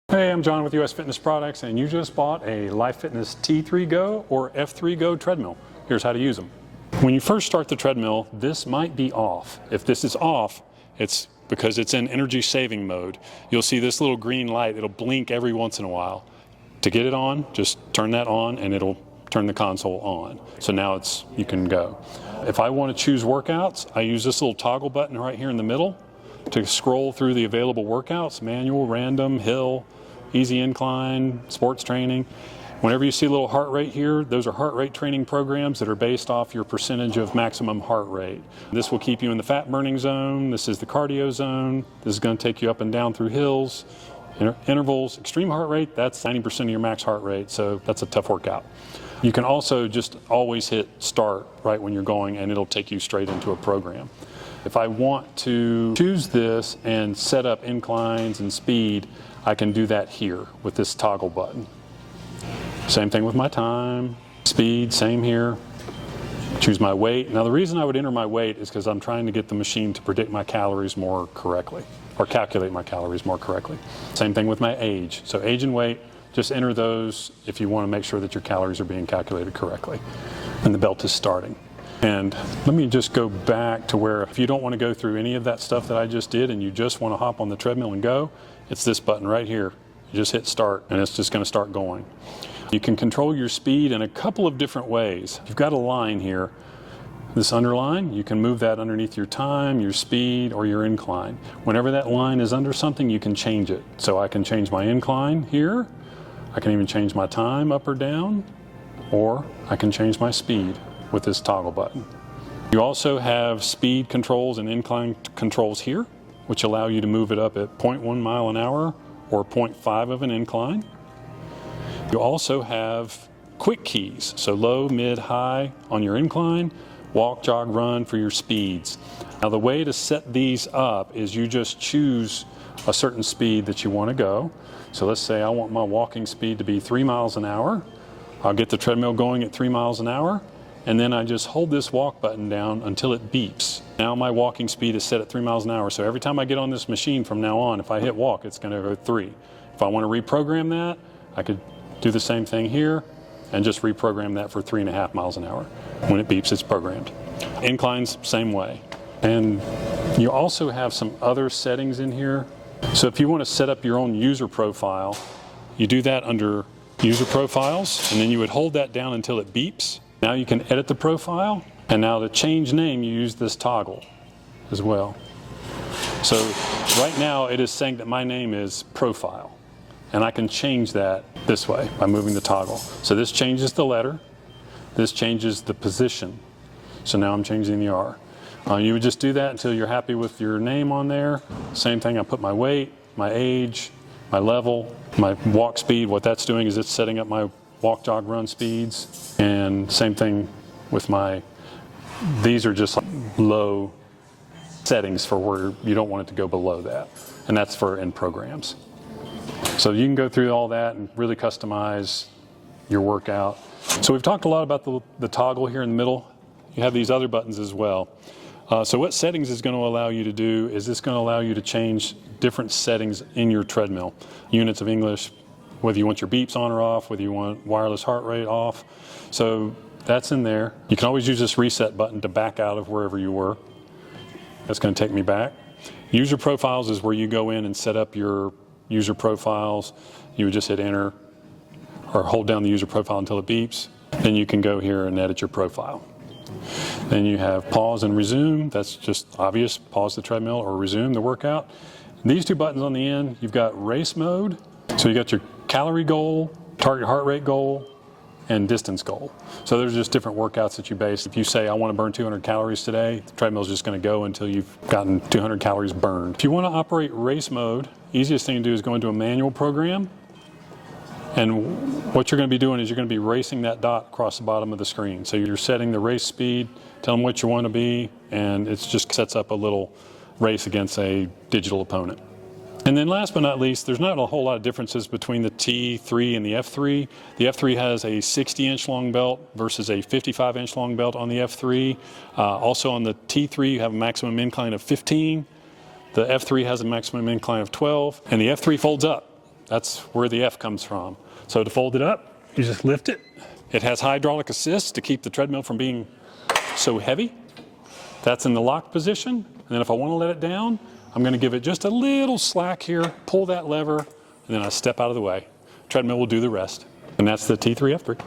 Hey, I'm John with US Fitness Products, and you just bought a Life Fitness T3 Go or F3 Go treadmill. Here's how to use them. When you first start the treadmill, this might be off. If this is off, it's because it's in energy saving mode. You'll see this little green light. It'll blink every once in a while. To get it on, just turn that on and it'll turn the console on. So now you can go. If I want to choose workouts, I use this little toggle button right here in the middle to scroll through the available workouts: manual, random, hill, easy incline, sports training. Whenever you see a little heart rate here, those are heart rate training programs that are based off your percentage of maximum heart rate. This will keep you in the fat burning zone. This is the cardio zone. This is going to take you up and down through hills, intervals. Extreme heart rate, that's 90% of your max heart rate, so that's a tough workout. You can also just always hit start right when you're going, and it'll take you straight into a program. If I want to choose this and set up inclines and speed, I can do that here with this toggle button. Same thing with my time, speed, same here. Choose my weight. Now the reason I would enter my weight is because I'm trying to get the machine to predict my calories more correctly, or calculate my calories more correctly. Same thing with my age. So age and weight, just enter those if you want to make sure that your calories are being calculated correctly. And the belt is starting. And let me just go back to where, if you don't want to go through any of that stuff that I just did and you just want to hop on the treadmill and go, it's this button right here. You just hit start and it's just going to start going. You can control your speed in a couple of different ways. You've got a line here, this underline. You can move that underneath your time, your speed, or your incline. Whenever that line is under something, you can change it. So I can change my incline here. I can even change my time up or down, or I can change my speed with this toggle button. You also have speed controls and incline controls here, which allow you to move it up at 0.1 mile an hour or 0.5 of an incline. You also have quick keys, so low, mid, high on your incline, walk, jog, run for your speeds. Now the way to set these up is you just choose a certain speed that you want to go. So let's say I want my walking speed to be 3 miles an hour. I'll get the treadmill going at 3 miles an hour, and then I just hold this walk button down until it beeps. Now my walking speed is set at 3 miles an hour, so every time I get on this machine from now on, if I hit walk, it's going to go 3. If I want to reprogram that, I could do the same thing here and just reprogram that for 3.5 miles an hour. When it beeps, it's programmed. Inclines, same way. And you also have some other settings in here. So if you want to set up your own user profile, you do that under user profiles, and then you would hold that down until it beeps. Now you can edit the profile, and now to change name, you use this toggle as well. So right now it is saying that my name is Profile, and I can change that this way by moving the toggle. So this changes the letter, this changes the position. So now I'm changing the R. You would just do that until you're happy with your name on there. Same thing, I put my weight, my age, my level, my walk speed. What that's doing is it's setting up my walk, jog, run speeds. And same thing with these are just low settings for where you don't want it to go below that. And that's for in programs. So you can go through all that and really customize your workout. So we've talked a lot about the toggle here in the middle. You have these other buttons as well. So what settings is going to allow you to do is it's going to allow you to change different settings in your treadmill. Units of English, whether you want your beeps on or off, whether you want wireless heart rate off. So that's in there. You can always use this reset button to back out of wherever you were. That's going to take me back. User profiles is where you go in and set up your user profiles. You would just hit enter or hold down the user profile until it beeps. Then you can go here and edit your profile. Then you have pause and resume. That's just obvious. Pause the treadmill or resume the workout. These two buttons on the end, you've got race mode. So you got your calorie goal, target heart rate goal, and distance goal. So there's just different workouts that you base. If you say, I want to burn 200 calories today, the treadmill's just going to go until you've gotten 200 calories burned. If you want to operate race mode, easiest thing to do is go into a manual program. And what you're going to be doing is you're going to be racing that dot across the bottom of the screen. So you're setting the race speed, tell them what you want to be, and it just sets up a little race against a digital opponent. And then last but not least, there's not a whole lot of differences between the T3 and the F3. The F3 has a 60-inch long belt versus a 55-inch long belt on the F3. Also on the T3, you have a maximum incline of 15. The F3 has a maximum incline of 12, and the F3 folds up. That's where the F comes from. So to fold it up, you just lift it. It has hydraulic assist to keep the treadmill from being so heavy. That's in the lock position. And then if I want to let it down, I'm going to give it just a little slack here, pull that lever, and then I step out of the way. Treadmill will do the rest. And that's the T3 F3.